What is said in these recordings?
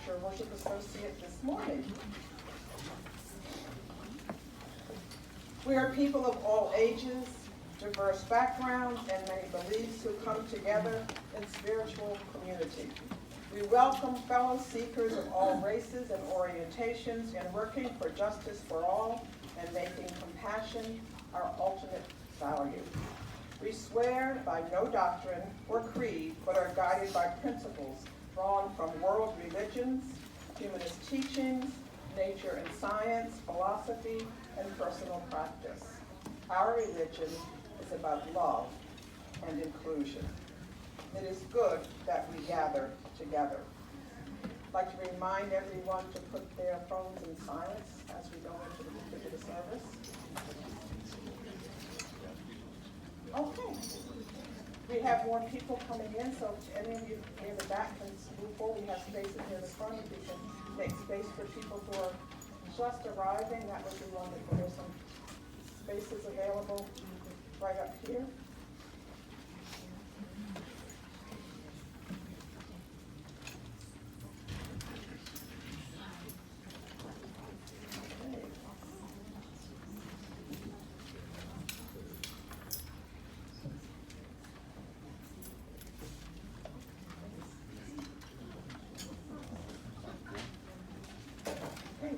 your worship associate this morning. We are people of all ages, diverse backgrounds, and many beliefs who come together in spiritual community. We welcome fellow seekers of all races and orientations in working for justice for all and making compassion our ultimate value. We swear by no doctrine or creed, but are guided by principles drawn from world religions, humanist teachings, nature and science, philosophy, and personal practice. Our religion is about love and inclusion. It is good that we gather together. I'd like to remind everyone to put their phones in silence as we go into the service. Okay. We have more people coming in, so if any of you near the back can move forward. We have spaces near the front. If you can make space for people who are just arriving, that would be wonderful. There's some spaces available right up here.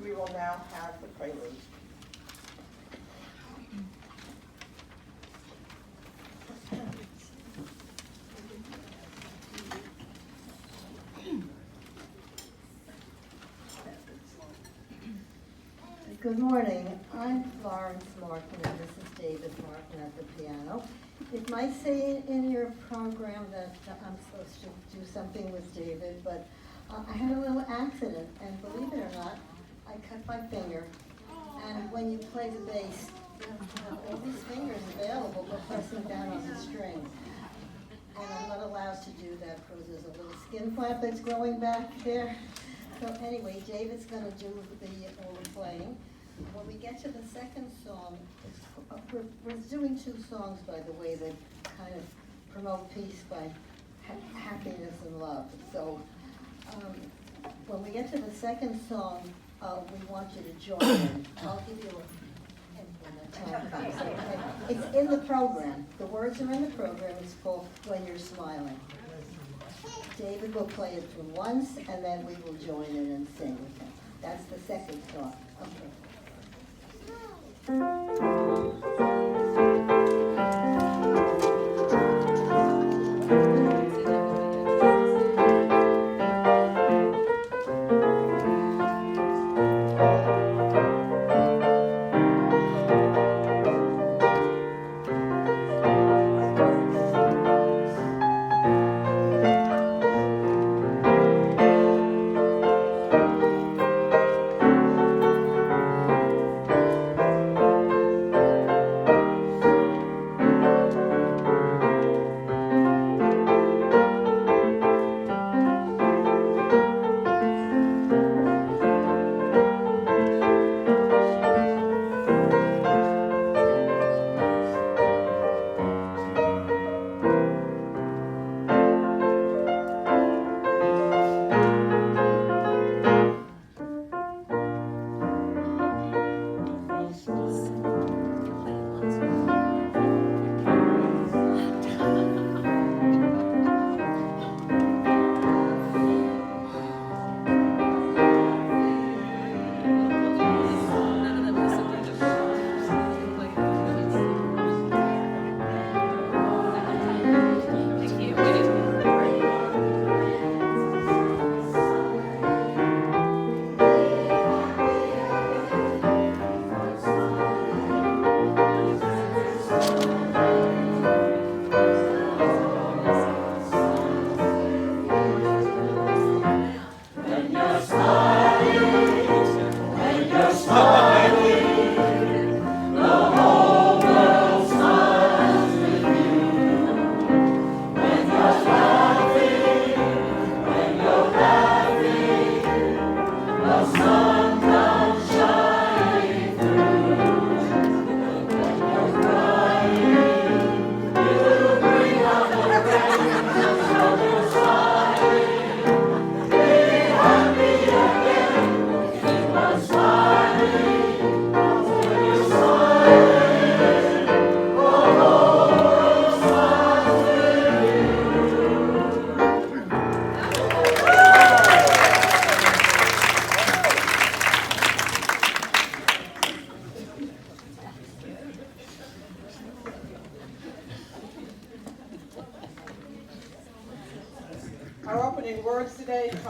We will now have the prelude. Good morning. I'm Florence Martin, and this is David Martin at the piano. It might say in your program that I'm supposed to do something with David, but I had a little accident, and believe it or not, I cut my finger. And when you play the bass, you have all these fingers available for pressing down on the string. And I'm not allowed to do that because there's a little skin flap that's growing back there. So anyway, David's going to do all the playing. When we get to the second song, we're doing two songs, by the way, that kind of promote peace by happiness and love. So when we get to the second song, we want you to join in. I'll give you it's in the program. The words are in the program. It's called When You're Smiling. David will play it through once, and then we will join in and sing with him. That's the second song. Okay.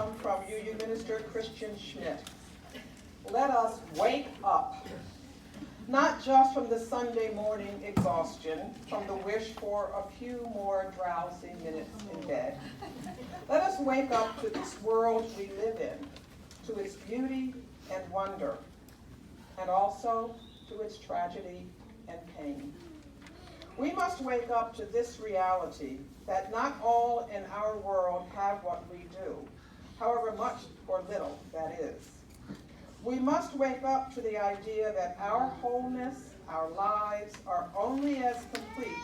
come from UU Minister Christian Schmidt. Let us wake up, not just from the Sunday morning exhaustion, from the wish for a few more drowsy minutes in bed. Let us wake up to this world we live in, to its beauty and wonder, and also to its tragedy and pain. We must wake up to this reality that not all in our world have what we do, however much or little that is. We must wake up to the idea that our wholeness, our lives, are only as complete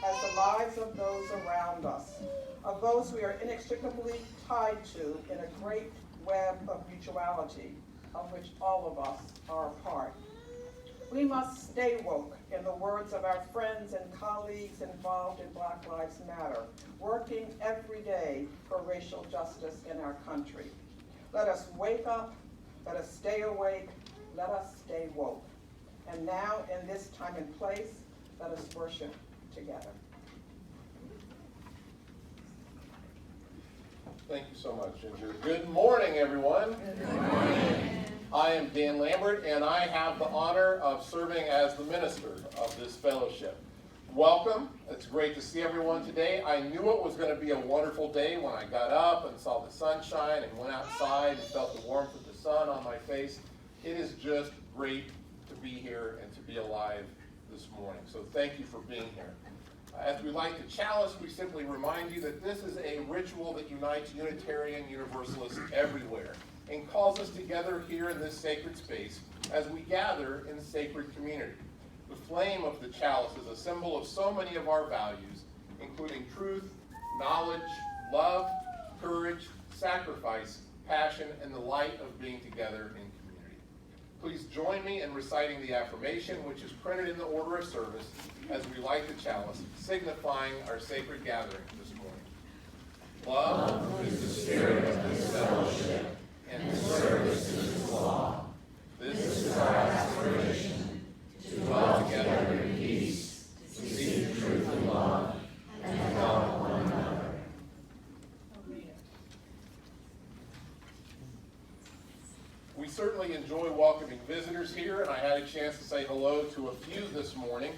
as the lives of those around us, of those we are inextricably tied to in a great web of mutuality, of which all of us are a part. We must stay woke, in the words of our friends and colleagues involved in Black Lives Matter, working every day for racial justice in our country. Let us wake up, let us stay awake, let us stay woke. And now, in this time and place, let us worship together. Thank you so much, Ginger. Good morning, everyone. Good morning. I am Dan Lambert, and I have the honor of serving as the minister of this fellowship. Welcome. It's great to see everyone today. I knew it was going to be a wonderful day when I got up and saw the sunshine and went outside and felt the warmth of the sun on my face. It is just great to be here and to be alive this morning. So thank you for being here. As we light the chalice, we simply remind you that this is a ritual that unites Unitarian Universalists everywhere and calls us together here in this sacred space as we gather in sacred community. The flame of the chalice is a symbol of so many of our values, including truth, knowledge, love, courage, sacrifice, passion, and the light of being together in community. Please join me in reciting the affirmation, which is printed in the order of service, as we light the chalice, signifying our sacred gathering this morning. Love is the spirit of this fellowship, and service is His law. This is our aspiration, to dwell together in peace, to seek truth and love, and to help one another. We certainly enjoy welcoming visitors here, and I had a chance to say hello to a few this morning.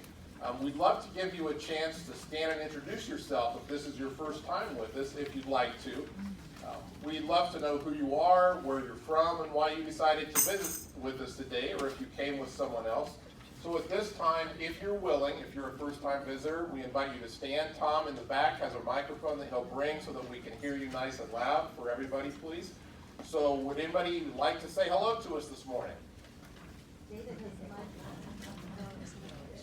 We'd love to give you a chance to stand and introduce yourself if this is your first time with us, if you'd like to. We'd love to know who you are, where you're from, and why you decided to visit with us today, or if you came with someone else. So at this time, if you're willing, if you're a first-time visitor, we invite you to stand. Tom in the back has a microphone that he'll bring so that we can hear you nice and loud for everybody, please. So would anybody like to say hello to us this morning?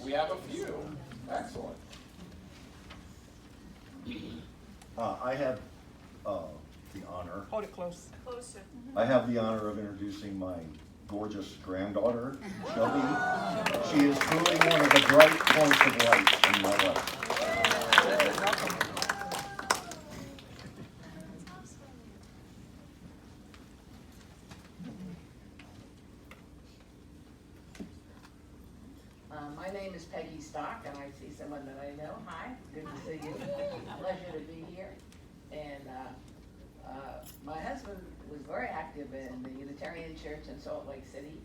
We have a few. Excellent. I have the honor. Hold it close. Closer. I have the honor of introducing my gorgeous granddaughter, Shelby. She is truly one of the bright points of light in my life. My name is Peggy Stock, and I see someone that I know. Hi, good to see you. Pleasure to be here. And my husband was very active in the Unitarian Church in Salt Lake City.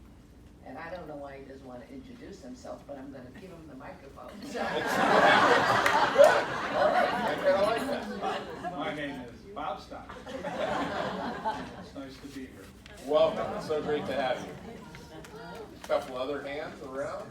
And I don't know why he doesn't want to introduce himself, but I'm going to give him the microphone. Good. All right. I kind of like that. My name is Bob Stock. It's nice to be here. Welcome. It's so great to have you. A couple other hands around.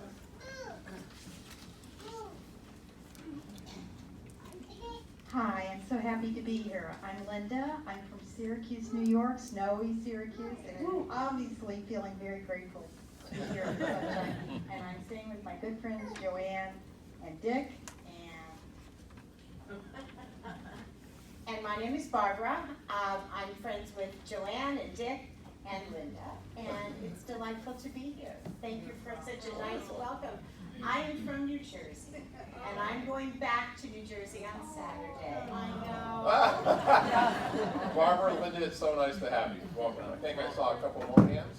Hi, I'm so happy to be here. I'm Linda. I'm from Syracuse, New York, snowy Syracuse, and I'm obviously feeling very grateful to be here in the sunshine. And I'm staying with my good friends Joanne and Dick, And my name is Barbara. I'm friends with Joanne and Dick and Linda, and it's delightful to be here. Thank you for such a nice welcome. I am from New Jersey, and I'm going back to New Jersey on Saturday. I know. Barbara and Linda, it's so nice to have you. Welcome. I think I saw a couple more hands.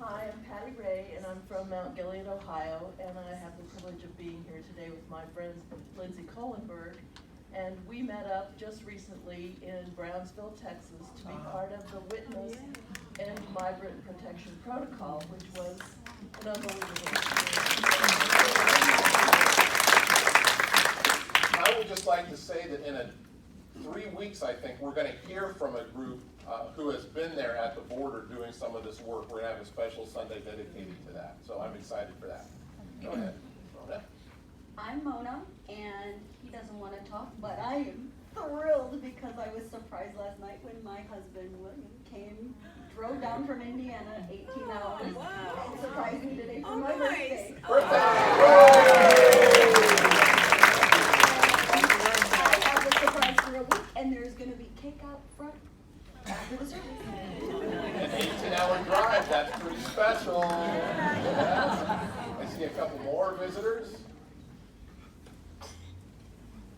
Hi, I'm Patty Ray, and I'm from Mount Gilead, Ohio, and I have the privilege of being here today with my friends Lindsay Kohlenberg And we met up just recently in Brownsville, Texas, to be part of the Witness and Migrant Protection Protocol, which was an unbelievable experience. I would just like to say that in 3 weeks, I think, we're going to hear from a group who has been there at the border doing some of this work. We're going to have a special Sunday dedicated to that, so I'm excited for that. Go ahead, Mona. I'm Mona, and he doesn't want to talk, but I am thrilled because I was surprised last night when my husband William drove down from Indiana 18 hours and surprised me today for my birthday. I have the surprise for a week, and there's going to be cake out front after the service. An 18-hour drive, that's pretty special. Yeah. I see a couple more visitors.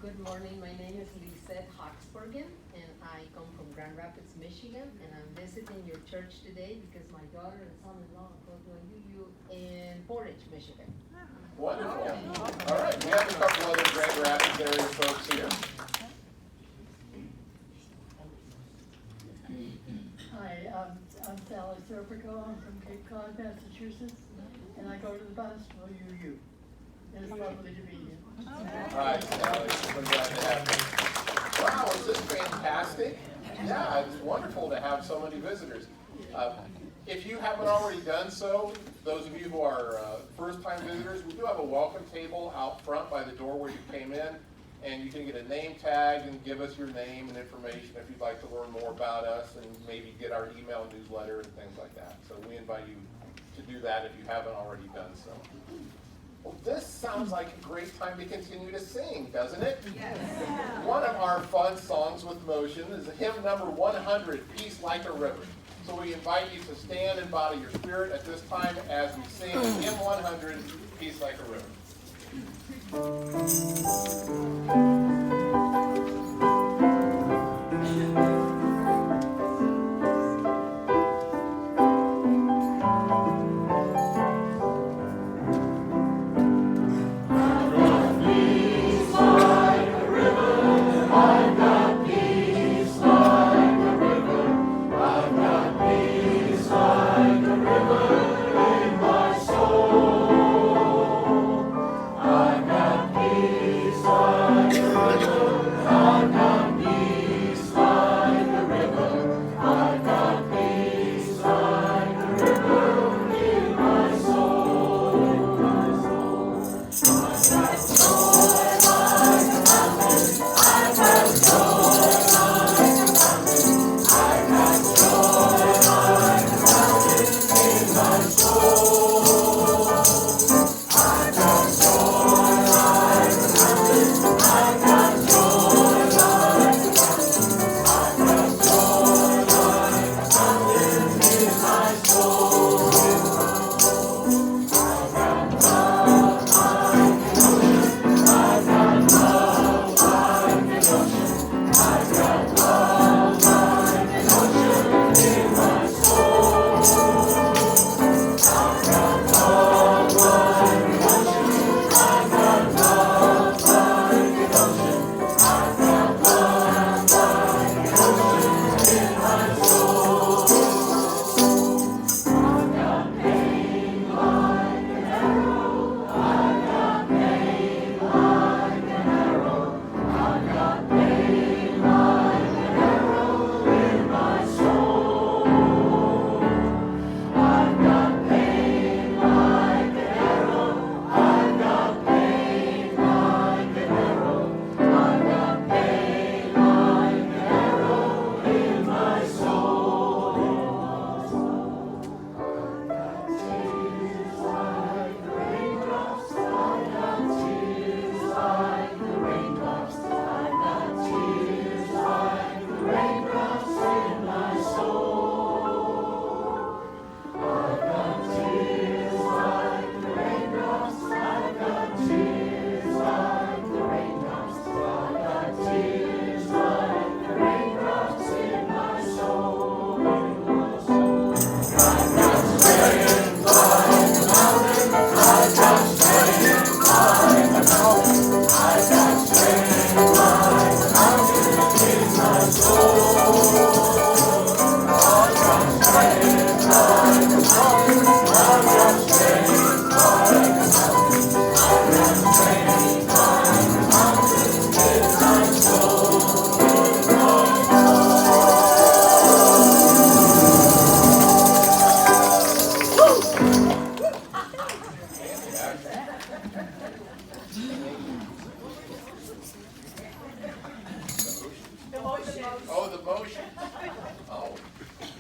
Good morning, my name is Lisette Hoxbergen, and I come from Grand Rapids, Michigan, and I'm visiting your church today because my daughter and son-in-law go to a UU in Portage, Michigan. Wonderful. All right, we have a couple other Grand Rapids area folks here. Hi, I'm Sally Serpico. I'm from Cape Cod, Massachusetts, and I go to the Boston UU. It's lovely to be here. Hi, Sally. We're glad to have you. Wow, is this fantastic? Yeah, it's wonderful to have so many visitors. If you haven't already done so, those of you who are first-time visitors, we do have a welcome table out front by the door where you came in, and you can get a name tag and give us your name and information if you'd like to learn more about us and maybe get our email newsletter and things like that. So we invite you to do that if you haven't already done so. Well, this sounds like a great time to continue to sing, doesn't it? Yes. One of our fun songs with motion is hymn number 100, Peace Like a River. So we invite you to stand and bow to your spirit at this time as we sing hymn 100, Peace Like a River. Peace like a river.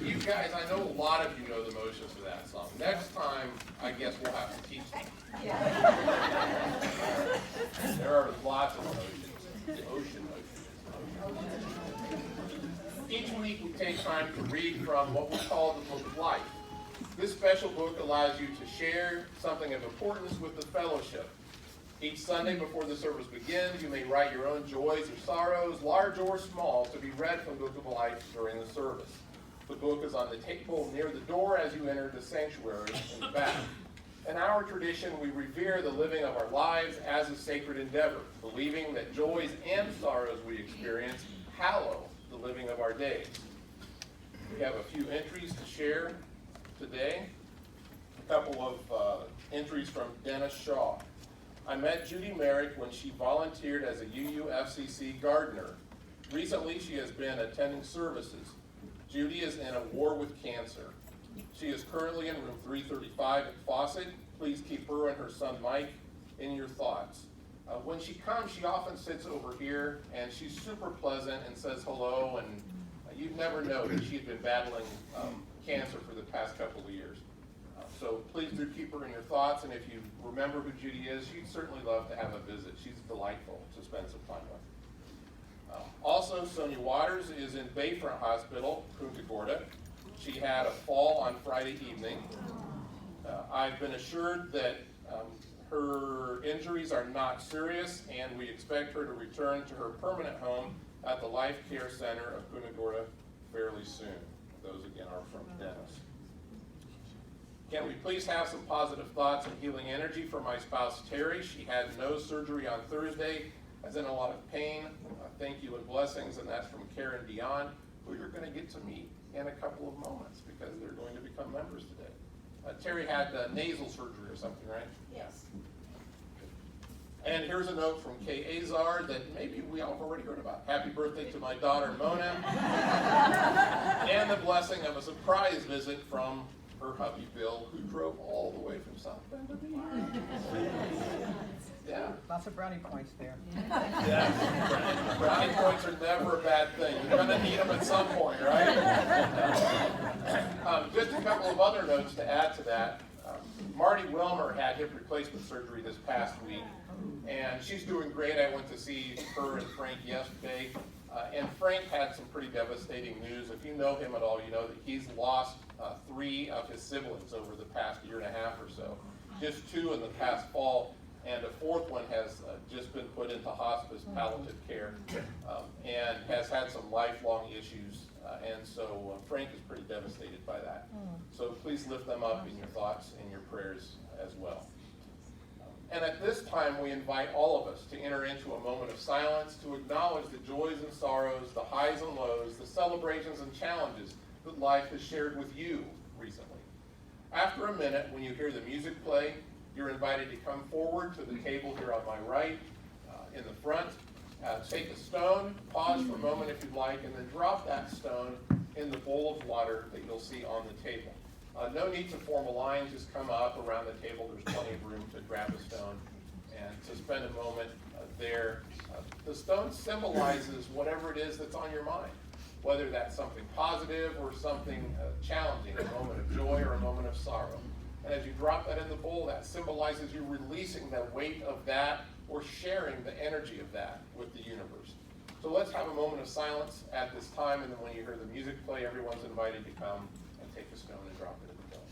You guys, I know a lot of you know the motions for that song. Next time, I guess we'll have to teach them. There are lots of motions. The ocean motion. Each week we take time to read from what we call the Book of Life. This special book allows you to share something of importance with the fellowship. Each Sunday before the service begins, you may write your own joys or sorrows, large or small, to be read from the Book of Life during the service. The book is on the table near the door as you enter the sanctuary in the back. In our tradition, we revere the living of our lives as a sacred endeavor, believing that joys and sorrows we experience hallow the living of our days. We have a few entries to share today. A couple of entries from Dennis Shaw. I met Judy Merrick when she volunteered as a UUFCC gardener. Recently, she has been attending services. Judy is in a war with cancer. She is currently in room 335 at Fawcett. Please keep her and her son Mike in your thoughts. When she comes, she often sits over here, and she's super pleasant and says hello, and you'd never know that she'd been battling cancer for the past couple of years. So please do keep her in your thoughts, and if you remember who Judy is, she'd certainly love to have a visit. She's delightful to spend some time with. Also, Sonia Waters is in Bayfront Hospital, Punta Gorda. She had a fall on Friday evening. I've been assured that her injuries are not serious, and we expect her to return to her permanent home at the Life Care Center of Punta Gorda fairly soon. Those again are from Dennis. Can we please have some positive thoughts and healing energy for my spouse Terry? She had nose surgery on Thursday, is in a lot of pain. Thank you and blessings, and that's from Karen Dion, who you're going to get to meet in a couple of moments because they're going to become members today. Terry had nasal surgery or something, right? Yes. And here's a note from Kay Azar that maybe we all have already heard about. Happy birthday to my daughter Mona. And the blessing of a surprise visit from her hubby Bill, who drove all the way from South Bend to be here. Yeah. Lots of brownie points there. Yeah. Brownie points are never a bad thing. You're going to need them at some point, right? Just a couple of other notes to add to that. Marty Wilmer had hip replacement surgery this past week, and she's doing great. I went to see her and Frank yesterday, and Frank had some pretty devastating news. If you know him at all, you know that he's lost 3 of his siblings over the past year and a half or so. Just 2 in the past fall, and a 4th one has just been put into hospice palliative care and has had some lifelong issues. And so Frank is pretty devastated by that. So please lift them up in your thoughts and your prayers as well. And at this time, we invite all of us to enter into a moment of silence to acknowledge the joys and sorrows, the highs and lows, the celebrations and challenges that life has shared with you recently. After a minute, when you hear the music play, you're invited to come forward to the table here on my right, in the front. Take a stone, pause for a moment if you'd like, and then drop that stone in the bowl of water that you'll see on the table. No need to form a line, just come up around the table. There's plenty of room to grab a stone and to spend a moment there. The stone symbolizes whatever it is that's on your mind, whether that's something positive or something challenging, a moment of joy or a moment of sorrow. And as you drop that in the bowl, that symbolizes you releasing the weight of that or sharing the energy of that with the universe. So let's have a moment of silence at this time, and then when you hear the music play, everyone's invited to come and take a stone and drop it in the bowl.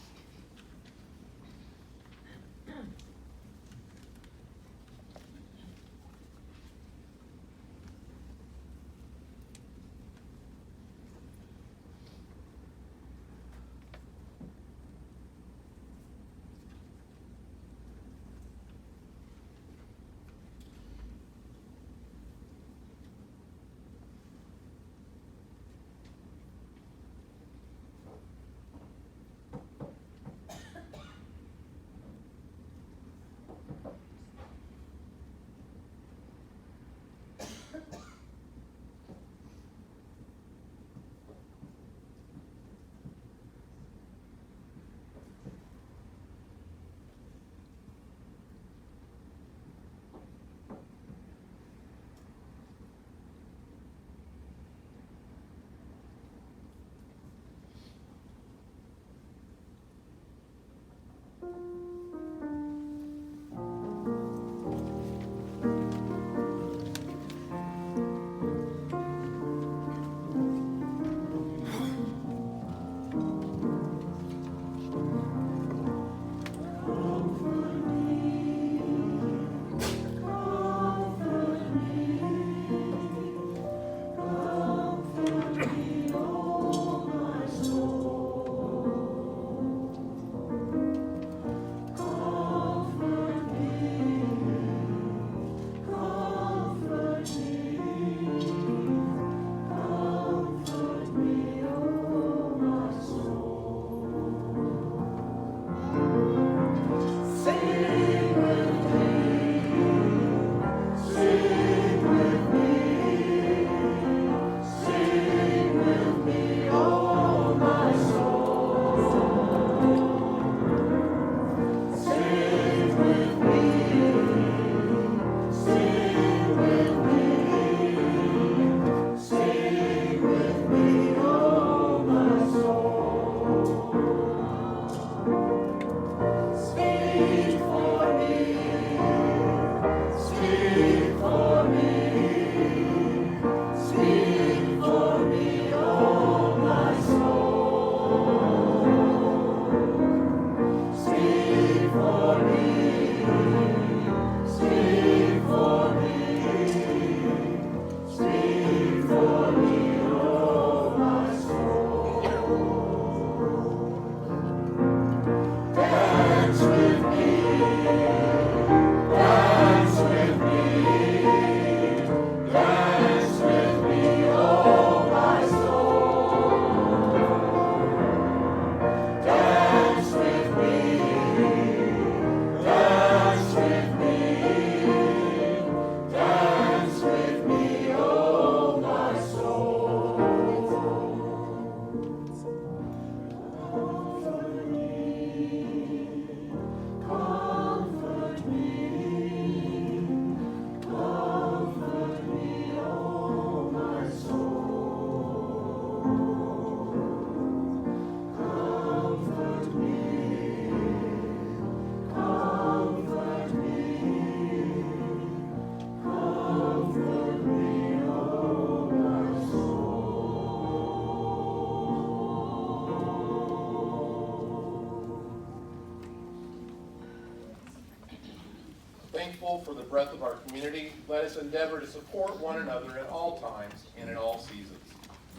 thankful for the breadth of our community, let us endeavor to support one another at all times and in all seasons.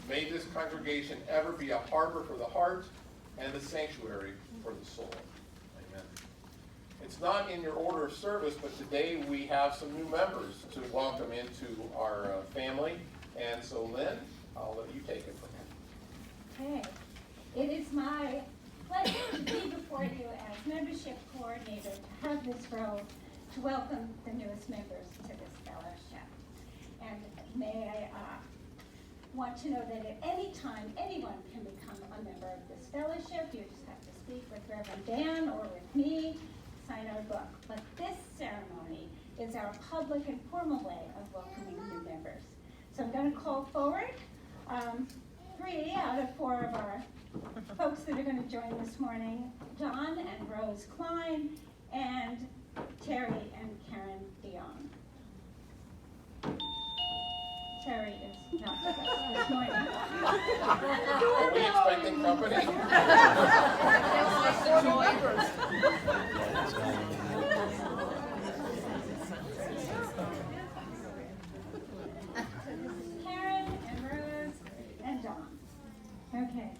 May this congregation ever be a harbor for the heart and a sanctuary for the soul. Amen. It's not in your order of service, but today we have some new members to welcome into our family. And so, Lynn, I'll let you take it from here. Okay. It is my pleasure to be before you as membership coordinator to have this role to welcome the newest members to this fellowship. And may I want to know that at any time anyone can become a member of this fellowship. You just have to speak with Reverend Dan or with me, sign our book. But this ceremony is our public and formal way of welcoming new members. So I'm going to call forward 3 out of 4 of our folks that are going to join this morning: John and Rose Klein, and Terry and Karen Dion. Terry is not with us this morning. Are we expecting company? Karen and Rose and John. Okay.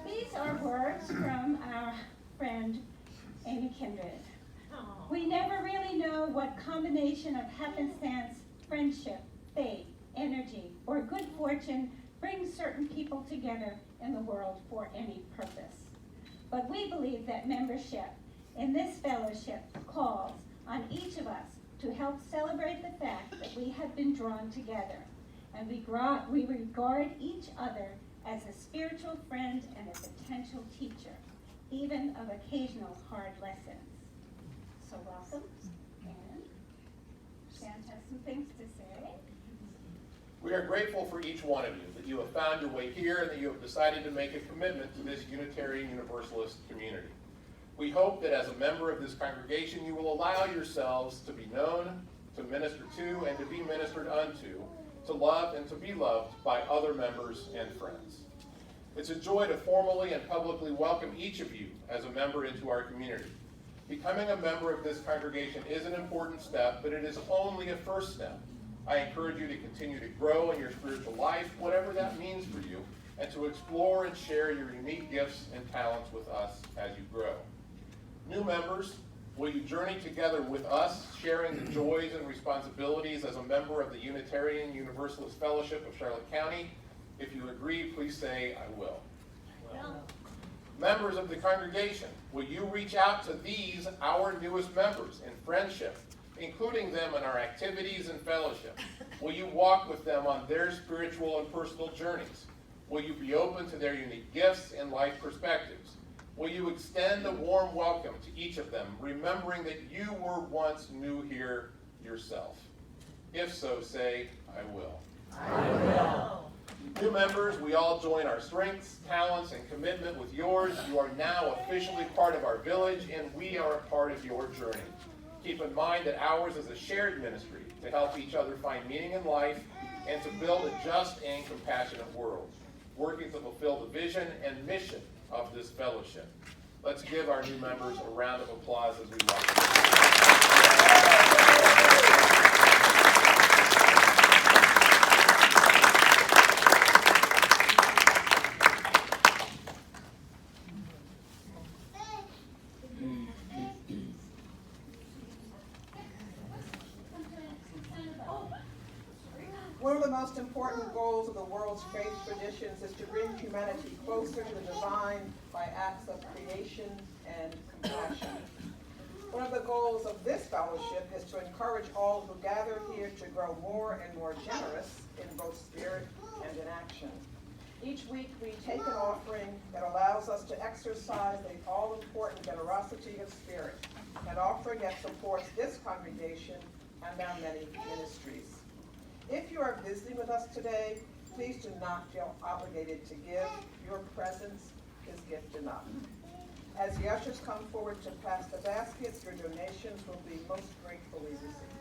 These are words from our friend Amy Kindred. We never really know what combination of happenstance, friendship, faith, energy, or good fortune brings certain people together in the world for any purpose. But we believe that membership in this fellowship calls on each of us to help celebrate the fact that we have been drawn together, and we regard each other as a spiritual friend and a potential teacher, even of occasional hard lessons. So welcome, and Shan has some things to say. We are grateful for each one of you, that you have found your way here and that you have decided to make a commitment to this Unitarian Universalist community. We hope that as a member of this congregation, you will allow yourselves to be known, to minister to, and to be ministered unto, to love and to be loved by other members and friends. It's a joy to formally and publicly welcome each of you as a member into our community. Becoming a member of this congregation is an important step, but it is only a first step. I encourage you to continue to grow in your spiritual life, whatever that means for you, and to explore and share your unique gifts and talents with us as you grow. New members, will you journey together with us, sharing the joys and responsibilities as a member of the Unitarian Universalist Fellowship of Charlotte County? If you agree, please say, I will. Members of the congregation, will you reach out to these, our newest members, in friendship, including them in our activities and fellowship? Will you walk with them on their spiritual and personal journeys? Will you be open to their unique gifts and life perspectives? Will you extend a warm welcome to each of them, remembering that you were once new here yourself? If so, say, I will. I will. New members, we all join our strengths, talents, and commitment with yours. You are now officially part of our village, and we are a part of your journey. Keep in mind that ours is a shared ministry to help each other find meaning in life and to build a just and compassionate world, working to fulfill the vision and mission of this fellowship. Let's give our new members a round of applause as we welcome them. One of the most important goals of the world's faith traditions is to bring humanity closer to the divine by acts of creation and compassion. One of the goals of this fellowship is to encourage all who gather here to grow more and more generous in both spirit and in action. Each week we take an offering that allows us to exercise the all-important generosity of spirit, an offering that supports this congregation and our many ministries. If you are visiting with us today, please do not feel obligated to give. Your presence is gift enough. As the ushers come forward to pass the baskets, your donations will be most gratefully received.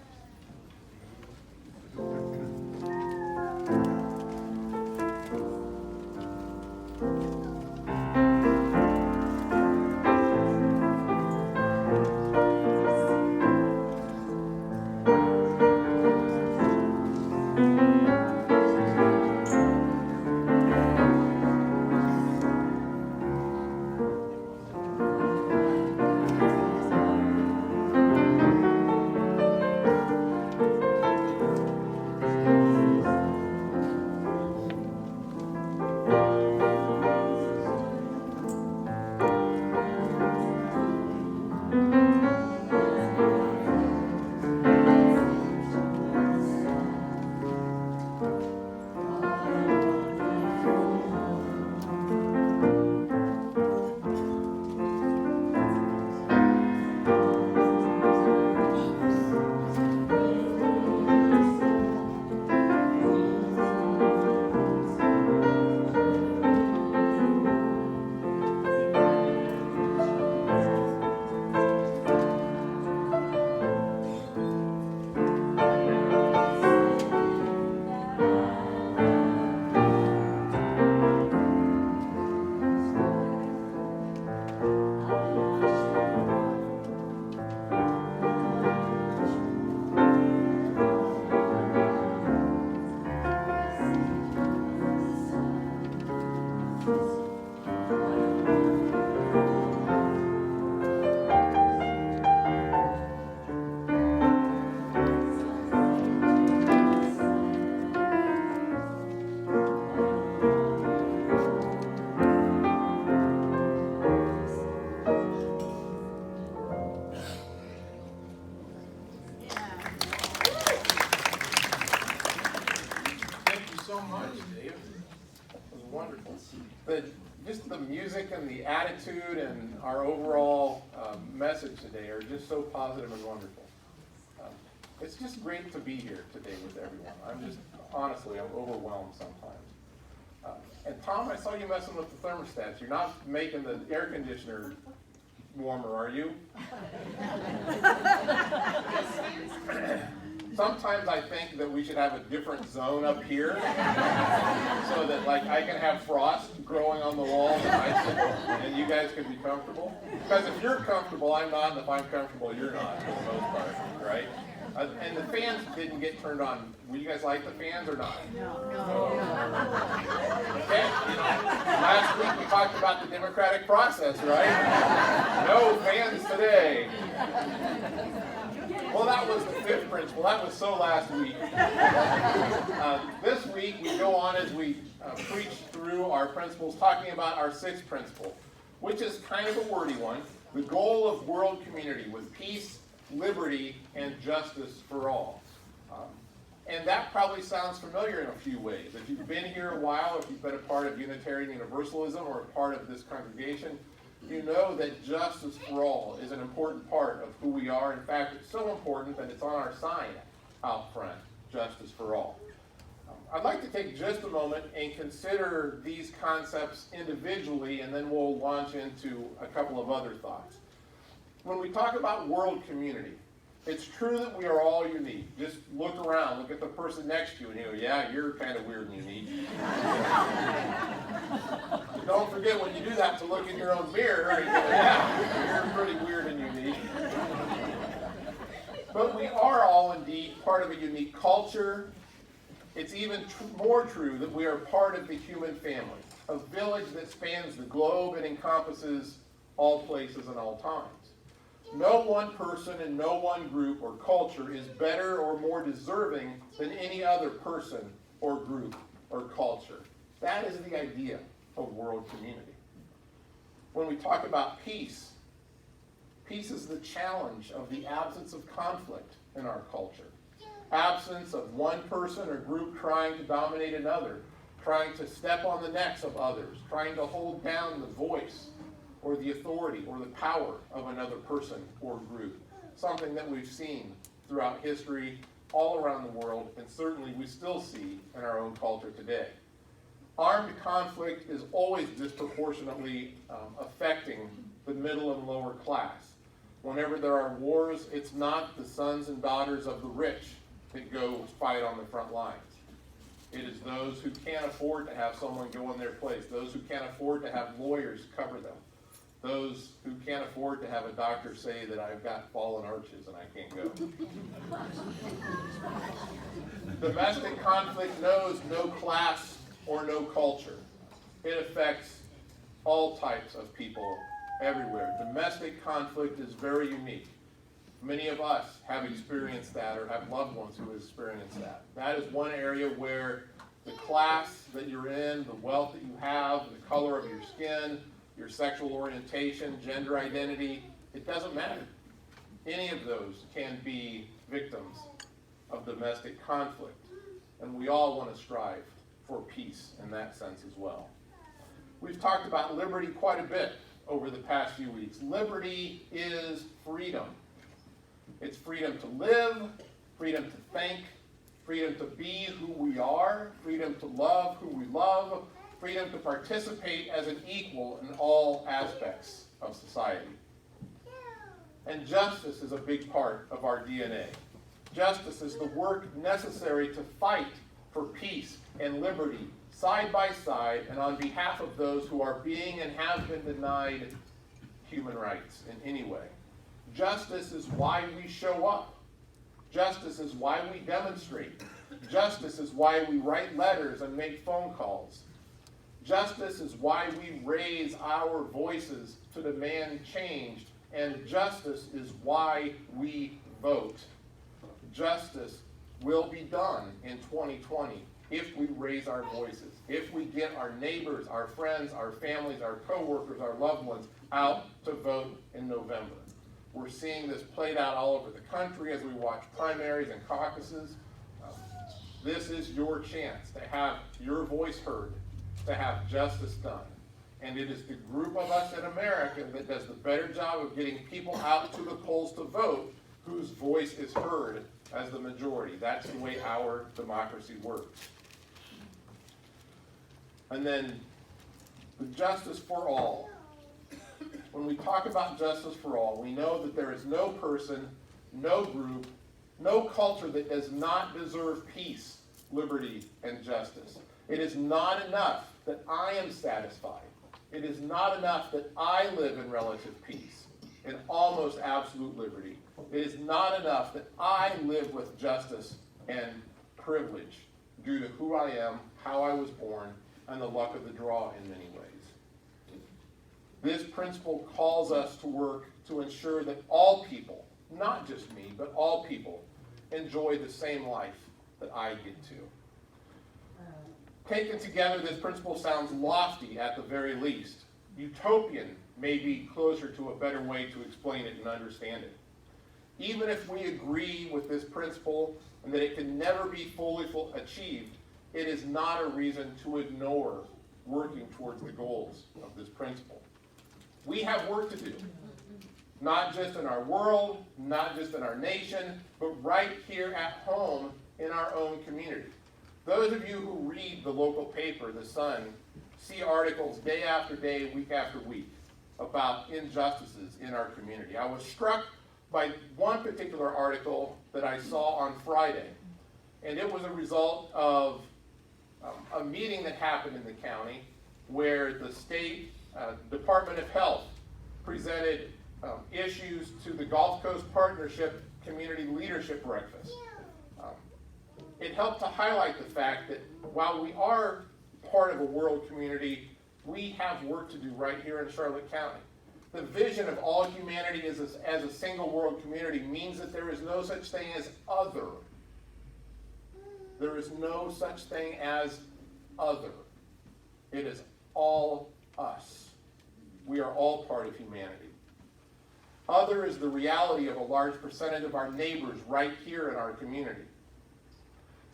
just the music and the attitude and our overall message today are just so positive and wonderful. It's just great to be here today with everyone. Honestly, I'm overwhelmed sometimes. And Tom, I saw you messing with the thermostats. You're not making the air conditioner warmer, are you? Sometimes I think that we should have a different zone up here so that like I can have frost growing on the walls and you guys can be comfortable. Because if you're comfortable, I'm not, and if I'm comfortable, you're not, for the most part, right? And the fans didn't get turned on. Will you guys like the fans or not? No. Okay, last week we talked about the democratic process, right? No fans today. Well, that was the fifth principle. That was so last week. This week we go on as we preach through our principles, talking about our sixth principle, which is kind of a wordy one. The goal of world community with peace, liberty, and justice for all. And that probably sounds familiar in a few ways. If you've been here a while, if you've been a part of Unitarian Universalism or a part of this congregation, you know that justice for all is an important part of who we are. In fact, it's so important that it's on our sign out front, justice for all. I'd like to take just a moment and consider these concepts individually, and then we'll launch into a couple of other thoughts. When we talk about world community, it's true that we are all unique. Just look around, look at the person next to you, and you go, yeah, you're kind of weird and unique. Don't forget when you do that to look in your own mirror, and you go, yeah, you're pretty weird and unique. But we are all indeed part of a unique culture. It's even more true that we are part of the human family, a village that spans the globe and encompasses all places and all times. No one person and no one group or culture is better or more deserving than any other person or group or culture. That is the idea of world community. When we talk about peace, peace is the challenge of the absence of conflict in our culture. Absence of one person or group trying to dominate another, trying to step on the necks of others, trying to hold down the voice or the authority or the power of another person or group. Something that we've seen throughout history, all around the world, and certainly we still see in our own culture today. Armed conflict is always disproportionately affecting the middle and lower class. Whenever there are wars, it's not the sons and daughters of the rich that go fight on the front lines. It is those who can't afford to have someone go in their place, those who can't afford to have lawyers cover them, those who can't afford to have a doctor say that I've got fallen arches and I can't go. Domestic conflict knows no class or no culture. It affects all types of people everywhere. Domestic conflict is very unique. Many of us have experienced that or have loved ones who have experienced that. That is one area where the class that you're in, the wealth that you have, the color of your skin, your sexual orientation, gender identity, it doesn't matter. Any of those can be victims of domestic conflict. And we all want to strive for peace in that sense as well. We've talked about liberty quite a bit over the past few weeks. Liberty is freedom. It's freedom to live, freedom to think, freedom to be who we are, freedom to love who we love, freedom to participate as an equal in all aspects of society. And justice is a big part of our DNA. Justice is the work necessary to fight for peace and liberty side by side and on behalf of those who are being and have been denied human rights in any way. Justice is why we show up. Justice is why we demonstrate. Justice is why we write letters and make phone calls. Justice is why we raise our voices to demand change. And justice is why we vote. Justice will be done in 2020 if we raise our voices, if we get our neighbors, our friends, our families, our coworkers, our loved ones out to vote in November. We're seeing this played out all over the country as we watch primaries and caucuses. This is your chance to have your voice heard to have justice done. And it is the group of us in America that does the better job of getting people out to the polls to vote whose voice is heard as the majority. That's the way our democracy works. And then the justice for all. When we talk about justice for all, we know that there is no person, no group, no culture that does not deserve peace, liberty, and justice. It is not enough that I am satisfied. It is not enough that I live in relative peace, in almost absolute liberty. It is not enough that I live with justice and privilege due to who I am, how I was born, and the luck of the draw in many ways. This principle calls us to work to ensure that all people, not just me, but all people, enjoy the same life that I get to. Taken together, this principle sounds lofty at the very least. Utopian may be closer to a better way to explain it and understand it. Even if we agree with this principle and that it can never be fully achieved, it is not a reason to ignore working towards the goals of this principle. We have work to do, not just in our world, not just in our nation, but right here at home in our own community. Those of you who read the local paper, The Sun, see articles day after day, week after week, about injustices in our community. I was struck by one particular article that I saw on Friday, and it was a result of a meeting that happened in the county where the state Department of Health presented issues to the Gulf Coast Partnership Community Leadership Breakfast. It helped to highlight the fact that while we are part of a world community, we have work to do right here in Charlotte County. The vision of all humanity as a single world community means that there is no such thing as other. There is no such thing as other. It is all us. We are all part of humanity. Other is the reality of a large percentage of our neighbors right here in our community.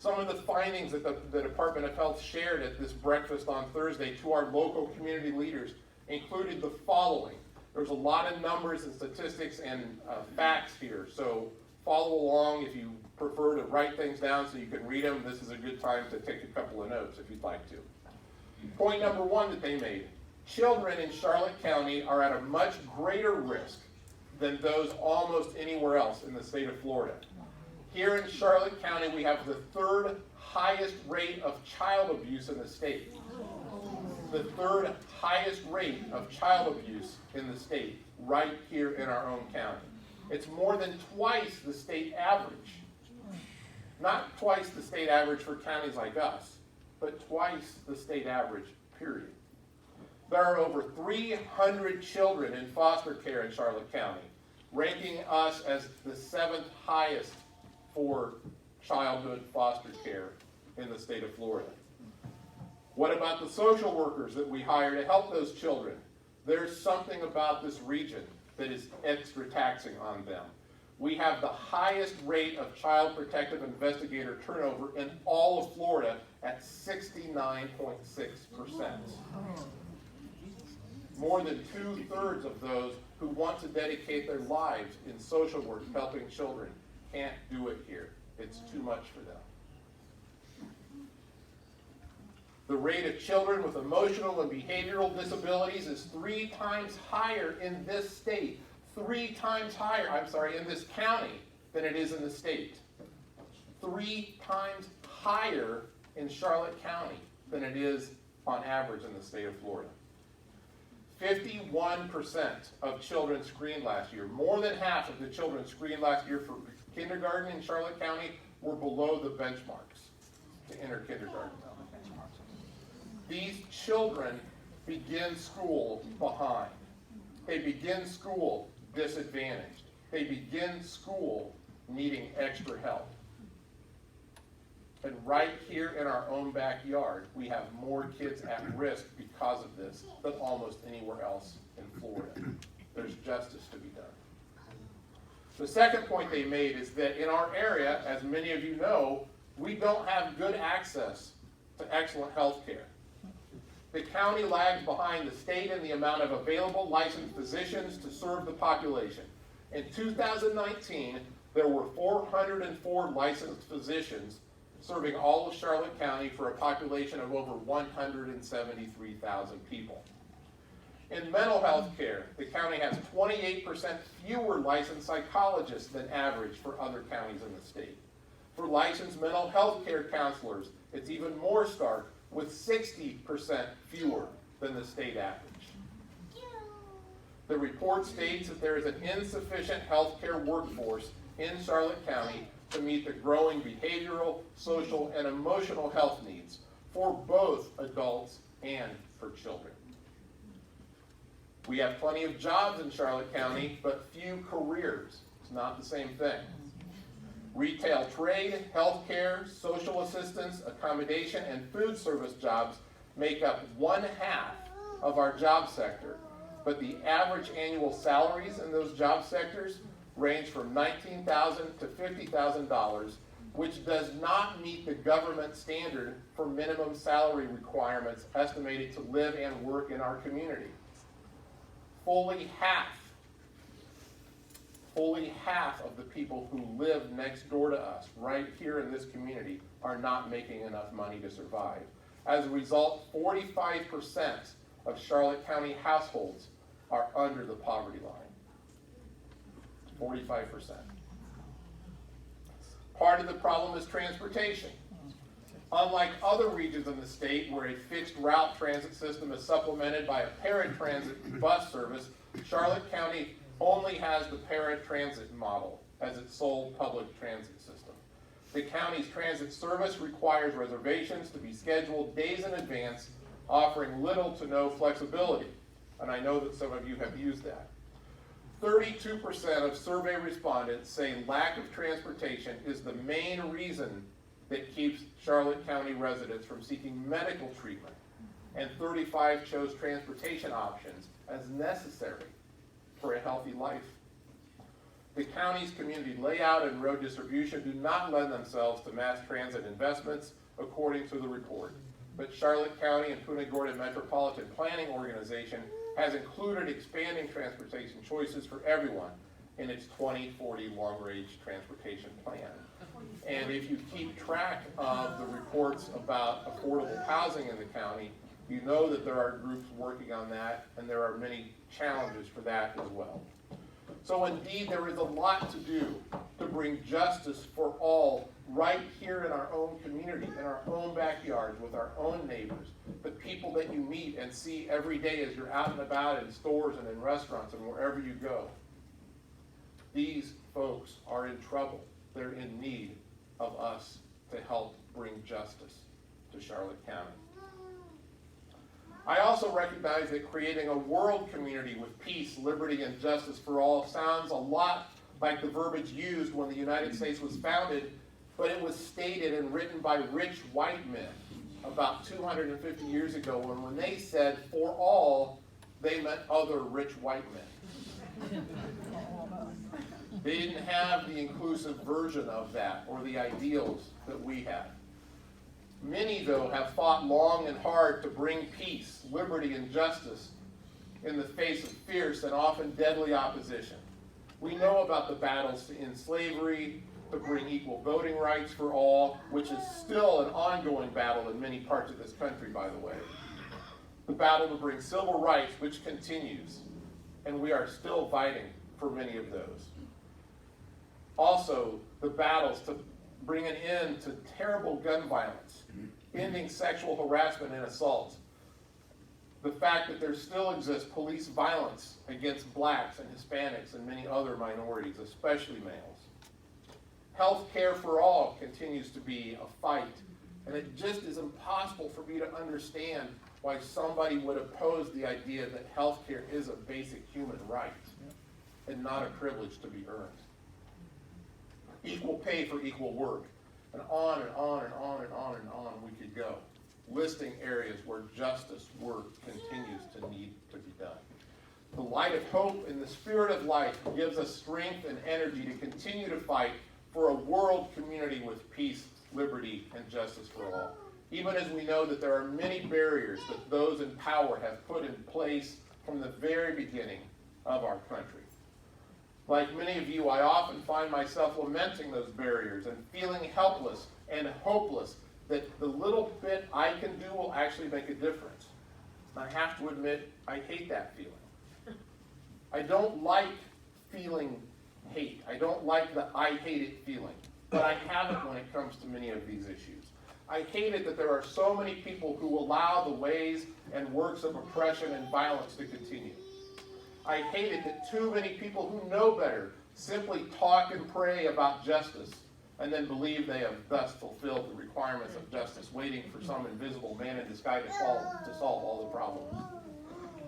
Some of the findings that the Department of Health shared at this breakfast on Thursday to our local community leaders included the following. There's a lot of numbers and statistics and facts here, so follow along if you prefer to write things down so you can read them. This is a good time to take a couple of notes if you'd like to. Point number one that they made. Children in Charlotte County are at a much greater risk than those almost anywhere else in the state of Florida. Here in Charlotte County, we have the third highest rate of child abuse in the state. The third highest rate of child abuse in the state, right here in our own county. It's more than twice the state average. Not twice the state average for counties like us, but twice the state average, period. There are over 300 children in foster care in Charlotte County, ranking us as the 7th highest for childhood foster care in the state of Florida. What about the social workers that we hire to help those children? There's something about this region that is extra taxing on them. We have the highest rate of child protective investigator turnover in all of Florida at 69.6%. More than 2/3 of those who want to dedicate their lives in social work helping children can't do it here. It's too much for them. The rate of children with emotional and behavioral disabilities is 3 times higher in this state. 3 times higher, in this county than it is in the state. 3 times higher in Charlotte County than it is on average in the state of Florida. 51% of children screened last year, more than half of the children screened last year for kindergarten in Charlotte County were below the benchmarks to enter kindergarten. These children begin school behind. They begin school disadvantaged. They begin school needing extra help. And right here in our own backyard, we have more kids at risk because of this than almost anywhere else in Florida. There's justice to be done. The second point they made is that in our area, as many of you know, we don't have good access to excellent health care. The county lags behind the state in the amount of available licensed physicians to serve the population. In 2019, there were 404 licensed physicians serving all of Charlotte County for a population of over 173,000 people. In mental health care, the county has 28% fewer licensed psychologists than average for other counties in the state. For licensed mental health care counselors, it's even more stark, with 60% fewer than the state average. The report states that there is an insufficient healthcare workforce in Charlotte County to meet the growing behavioral, social, and emotional health needs for both adults and for children. We have plenty of jobs in Charlotte County, but few careers. It's not the same thing. Retail trade, healthcare, social assistance, accommodation, and food service jobs make up 1/2 of our job sector, but the average annual salaries in those job sectors range from $19,000 to $50,000, which does not meet the government standard for minimum salary requirements estimated to live and work in our community. Fully half of the people who live next door to us, right here in this community, are not making enough money to survive. As a result, 45% of Charlotte County households are under the poverty line. 45%. Part of the problem is transportation. Unlike other regions in the state where a fixed route transit system is supplemented by a paratransit bus service, Charlotte County only has the paratransit model as its sole public transit system. The county's transit service requires reservations to be scheduled days in advance, offering little to no flexibility. And I know that some of you have used that. 32% of survey respondents say lack of transportation is the main reason that keeps Charlotte County residents from seeking medical treatment, and 35% chose transportation options as necessary for a healthy life. The county's community layout and road distribution do not lend themselves to mass transit investments, according to the report. But Charlotte County and Punta Gorda Metropolitan Planning Organization has included expanding transportation choices for everyone in its 2040 long-range transportation plan. And if you keep track of the reports about affordable housing in the county, you know that there are groups working on that, and there are many challenges for that as well. So indeed, there is a lot to do to bring justice for all right here in our own community, in our own backyards, with our own neighbors, the people that you meet and see every day as you're out and about in stores and in restaurants and wherever you go. These folks are in trouble. They're in need of us to help bring justice to Charlotte County. I also recognize that creating a world community with peace, liberty, and justice for all sounds a lot like the verbiage used when the United States was founded, but it was stated and written by rich white men about 250 years ago, when they said for all, they meant other rich white men. They didn't have the inclusive version of that or the ideals that we have. Many, though, have fought long and hard to bring peace, liberty, and justice in the face of fierce and often deadly opposition. We know about the battles to end slavery, to bring equal voting rights for all, which is still an ongoing battle in many parts of this country, by the way. The battle to bring civil rights, which continues, and we are still fighting for many of those. Also, the battles to bring an end to terrible gun violence, ending sexual harassment and assault. The fact that there still exists police violence against blacks and Hispanics and many other minorities, especially males. Health care for all continues to be a fight, and it just is impossible for me to understand why somebody would oppose the idea that health care is a basic human right and not a privilege to be earned. Equal pay for equal work, and on and on and on and on and on we could go, listing areas where justice work continues to need to be done. The light of hope and the spirit of life gives us strength and energy to continue to fight for a world community with peace, liberty, and justice for all. even as we know that there are many barriers that those in power have put in place from the very beginning of our country. Like many of you, I often find myself lamenting those barriers and feeling helpless and hopeless that the little bit I can do will actually make a difference. I have to admit, I hate that feeling. I don't like feeling hate. I don't like the I hate it feeling, but I have it when it comes to many of these issues. I hate it that there are so many people who allow the ways and works of oppression and violence to continue. I hate it that too many people who know better simply talk and pray about justice and then believe they have thus fulfilled the requirements of justice, waiting for some invisible man in disguise to solve all the problems.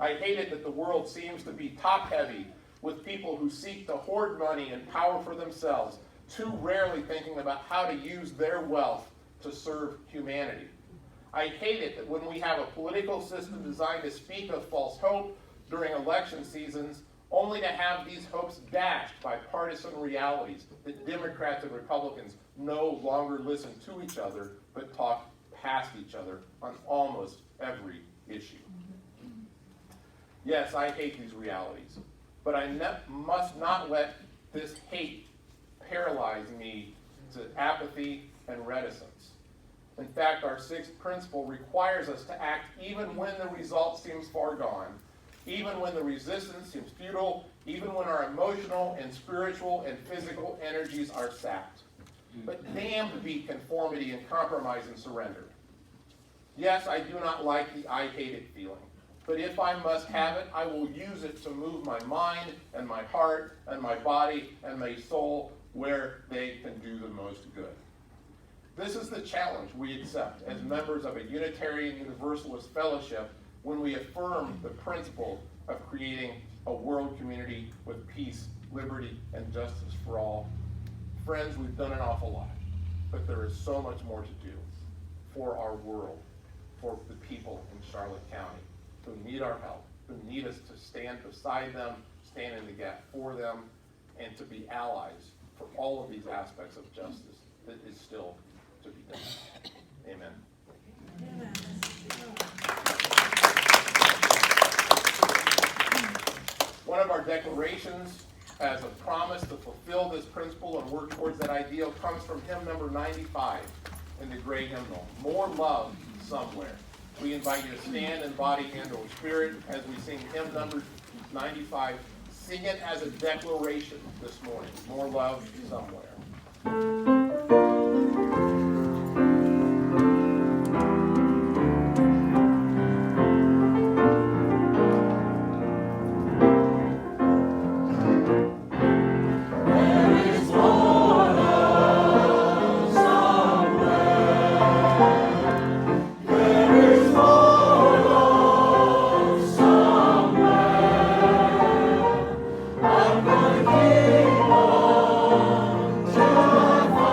I hate it that the world seems to be top-heavy with people who seek to hoard money and power for themselves, too rarely thinking about how to use their wealth to serve humanity. I hate it that when we have a political system designed to speak of false hope during election seasons, only to have these hopes dashed by partisan realities that Democrats and Republicans no longer listen to each other, but talk past each other on almost every issue. Yes, I hate these realities, but I must not let this hate paralyze me to apathy and reticence. In fact, our sixth principle requires us to act even when the result seems far gone, even when the resistance seems futile, even when our emotional and spiritual and physical energies are sapped. But damned be conformity and compromise and surrender. Yes, I do not like the I hate it feeling, but if I must have it, I will use it to move my mind and my heart and my body and my soul where they can do the most good. This is the challenge we accept as members of a Unitarian Universalist fellowship when we affirm the principle of creating a world community with peace, liberty, and justice for all. Friends, we've done an awful lot, but there is so much more to do for our world, for the people in Charlotte County who need our help, who need us to stand beside them, stand in the gap for them, and to be allies for all of these aspects of justice that is still to be done. Amen. One of our declarations as a promise to fulfill this principle and work towards that ideal comes from hymn number 95 in the Great Hymnal, More Love Somewhere. We invite you to stand in body and or spirit as we sing hymn number 95. Sing it as a declaration this morning, more love somewhere. I'm gonna keep on till I find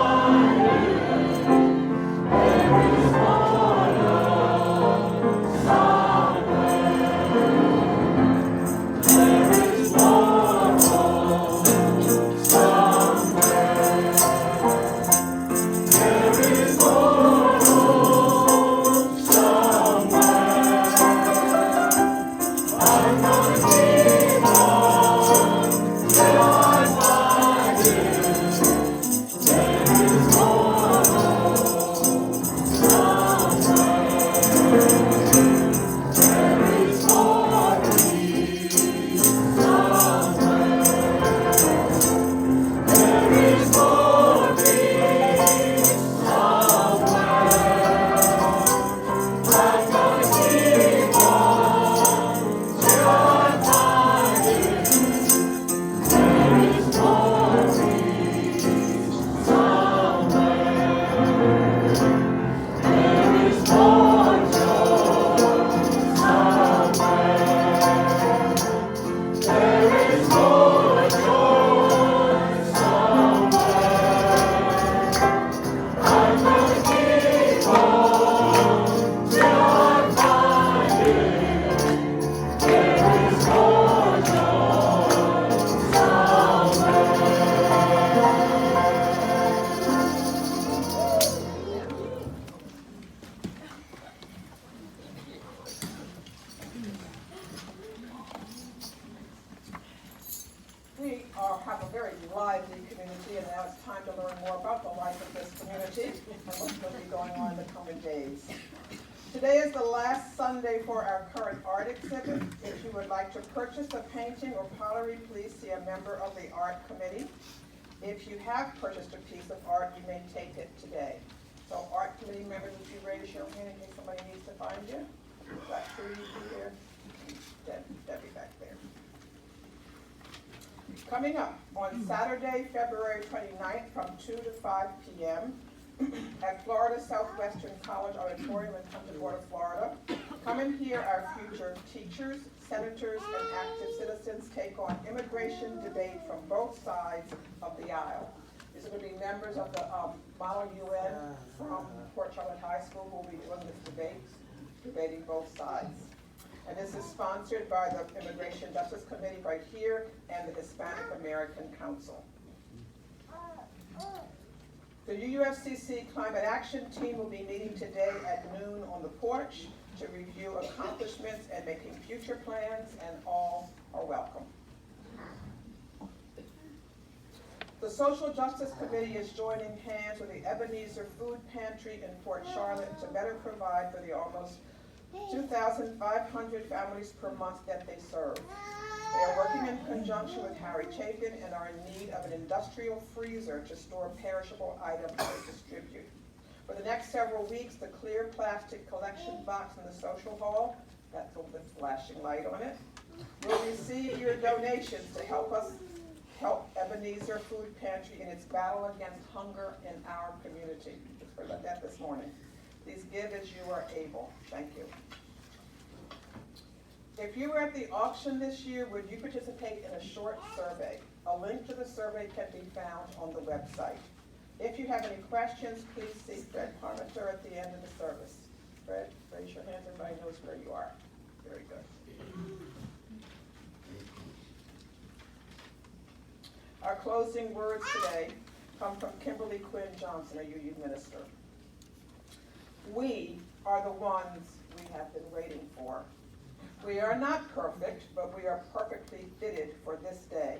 have a very lively community, and now it's time to learn more about the life of this community and what's going to be going on in the coming days. Today is the last Sunday for our current art exhibit. If you would like to purchase a painting or pottery, please see a member of the art committee. If you have purchased a piece of art, you may take it today. So art committee members, would you raise your hand in case somebody needs to find you? Got three here. Debbie back there. Coming up on Saturday, February 29th from 2 to 5 p.m. at Florida Southwestern College Auditorium in Punta Gorda, Florida. Come and hear our future teachers, senators, and active citizens take on immigration debate from both sides of the aisle. These are going to be members of the Model UN from Port Charlotte High School who will be doing this debate, debating both sides. And this is sponsored by the Immigration Justice Committee right here and the Hispanic American Council. The UUFCC Climate Action Team will be meeting today at noon on the porch to review accomplishments and making future plans, and all are welcome. The Social Justice Committee is joining hands with the Ebenezer Food Pantry in Port Charlotte to better provide for the almost 2,500 families per month that they serve. They are working in conjunction with Harry Chapin and are in need of an industrial freezer to store perishable items to distribute. For the next several weeks, the clear plastic collection box in the social hall, that's with the flashing light on it, will receive your donations to help Ebenezer Food Pantry in its battle against hunger in our community. Just heard about that this morning. Please give as you are able. Thank you. If you were at the auction this year, would you participate in a short survey? A link to the survey can be found on the website. If you have any questions, please see Fred Parmenter at the end of the service. Fred, raise your hand. Everybody knows where you are. Very good. Our closing words today come from Kimberly Quinn Johnson, a UU minister. We are the ones we have been waiting for. We are not perfect, but we are perfectly fitted for this day.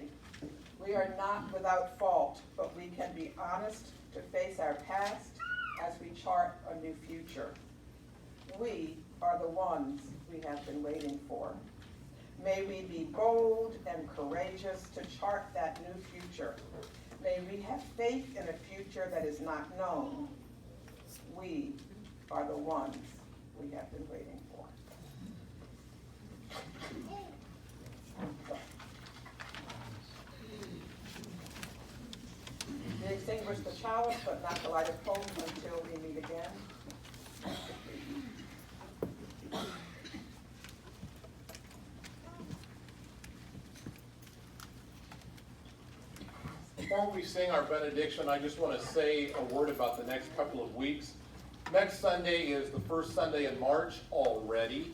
We are not without fault, but we can be honest to face our past as we chart a new future. We are the ones we have been waiting for. May we be bold and courageous to chart that new future. May we have faith in a future that is not known. We are the ones we have been waiting for. We extinguish the chalice, but not the light of hope until we meet again. Before we sing our benediction, I just want to say a word about the next couple of weeks. Next Sunday is the first Sunday in March already.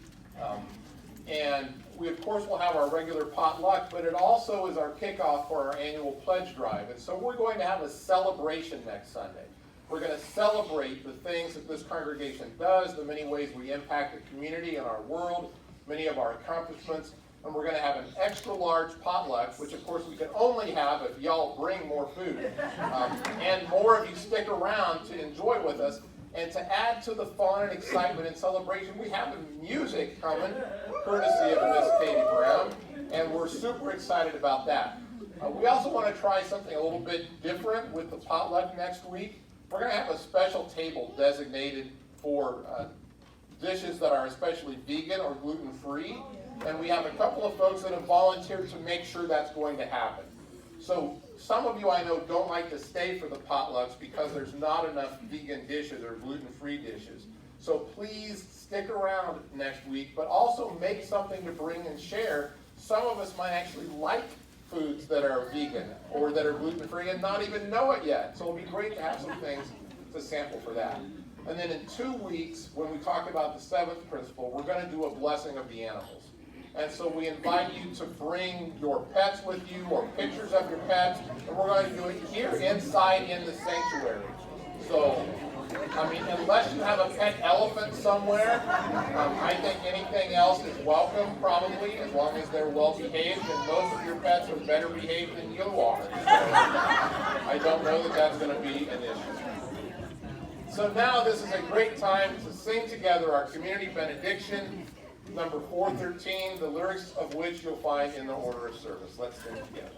And we, of course, will have our regular potluck, but it also is our kickoff for our annual pledge drive. And so we're going to have a celebration next Sunday. We're going to celebrate the things that this congregation does, the many ways we impact the community and our world, many of our accomplishments. And we're going to have an extra large potluck, which of course we can only have if y'all bring more food. And more of you stick around to enjoy with us. And to add to the fun and excitement and celebration, we have music coming, courtesy of Miss Katie Brown, and we're super excited about that. We also want to try something a little bit different with the potluck next week. We're going to have a special table designated for dishes that are especially vegan or gluten-free, and we have a couple of folks that have volunteered to make sure that's going to happen. So some of you I know don't like to stay for the potlucks because there's not enough vegan dishes or gluten-free dishes. So please stick around next week, but also make something to bring and share. Some of us might actually like foods that are vegan or that are gluten-free and not even know it yet. So it'll be great to have some things to sample for that. And then in 2 weeks, when we talk about the seventh principle, we're going to do a blessing of the animals. And so we invite you to bring your pets with you or pictures of your pets, and we're going to do it here inside in the sanctuary. So I mean, unless you have a pet elephant somewhere, I think anything else is welcome, probably, as long as they're well behaved, and most of your pets are better behaved than you are. So I don't know that that's going to be an issue. So now this is a great time to sing together our community benediction, number 413, the lyrics of which you'll find in the order of service. Let's sing together.